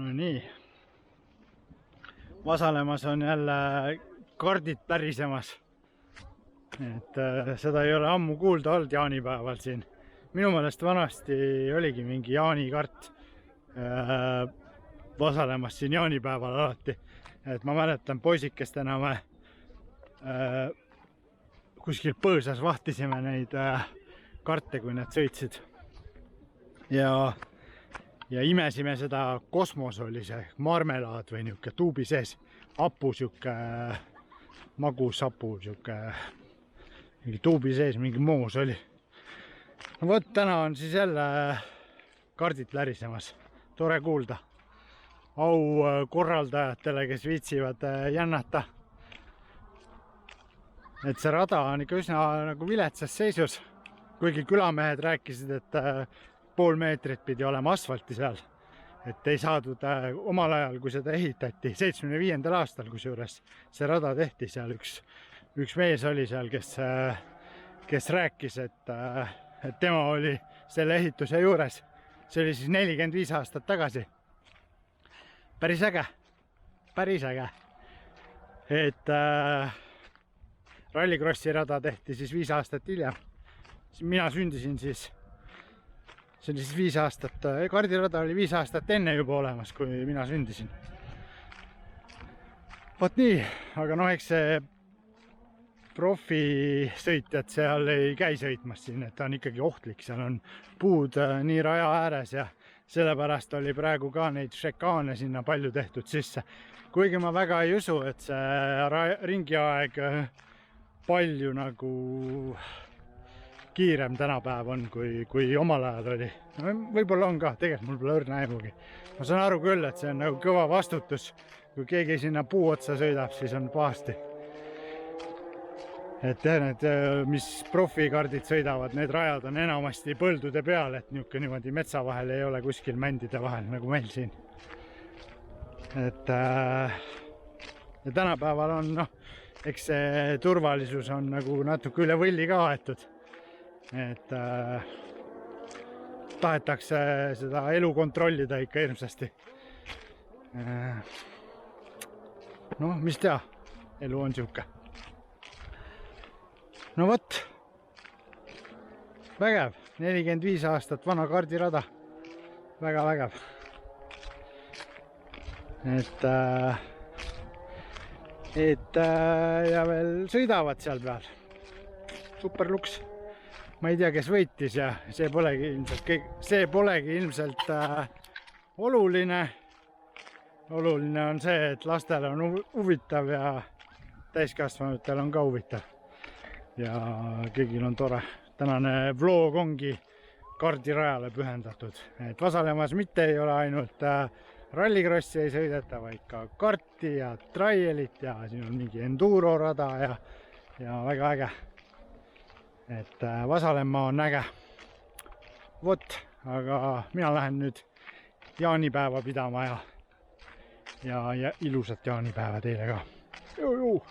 No nii, Vasalemas on jälle kardid pärisemas. Et seda ei ole ammu kuulda olnud jaanipäeval siin. Minu meelest vanasti oligi mingi jaanikart Vasalemas siin jaanipäeval alati. Et ma mäletan poisikestena me kuskil põõsas vahtisime neid karte, kui need sõitsid. Ja imesime seda, kosmos oli see marmelaad või niuke tuubi sees, hapu siuke, magus hapu siuke, mingi tuubi sees, mingi moos oli. No võt, täna on siis jälle kardid lärisemas, tore kuulda. Au korraldajatele, kes viitsivad jännata. Et see rada on ikka üsna nagu viletsas seisus, kuigi külamehed rääkisid, et pool meetrit pidi olema asfalti seal, et ei saadud omal ajal, kui seda ehitati, 75. aastal kusjuures see rada tehti seal, üks mees oli seal, kes rääkis, et tema oli selle ehituse juures, see oli siis 45 aastat tagasi. Päris äge, et Rallycrossi rada tehti siis 5 aastat hiljem, mina sündisin siis. See oli siis 5 aastat, kardirada oli 5 aastat enne juba olemas, kui mina sündisin. vot nii, aga noh, eks see profisõitjad seal ei käi sõitmas siin, et ta on ikkagi ohtlik, seal on puud nii raja ääres ja sellepärast oli praegu ka neid šekaane sinna palju tehtud sisse. Kuigi ma väga ei usu, et see ringiaeg palju nagu kiirem tänapäev on, kui omal ajal oli. Võib-olla on ka, tegelikult mul pole õrna aimugi. Ma saan aru küll, et see on nagu kõva vastutus. Kui keegi sinna puu otsa sõidab, siis on pahasti. Et need, mis profikardid sõidavad, need rajad on enamasti põldude peal, et niimoodi metsa vahel ei ole kuskil mändide vahel, nagu meil siin. Et ja tänapäeval on, noh, eks see turvalisus on nagu natuke üle võlli ka aetud. Et tahetakse seda elu kontrollida ikka hirmsasti. Noh, mis tea, elu on siuke. No vot, vägev, 45 aastat vana kardirada, väga vägev. Et ja veel sõidavad seal peal, superluks. Ma ei tea, kes võitis ja see polegi ilmselt oluline. Oluline on see, et lastel on huvitav ja täiskasvanutel on ka huvitav. Ja kõigil on tore. Tänane vlog ongi kardirajale pühendatud. Et Vasalemmas mitte ei ole ainult rallikrossi ei sõideta, vaid ka karti ja traielit ja siin on mingi enduro rada ja väga äge. Et Vasalemma on äge. Vot, aga mina lähen nüüd jaanipäeva pidama ja ilusat jaanipäeva teile ka. Juu.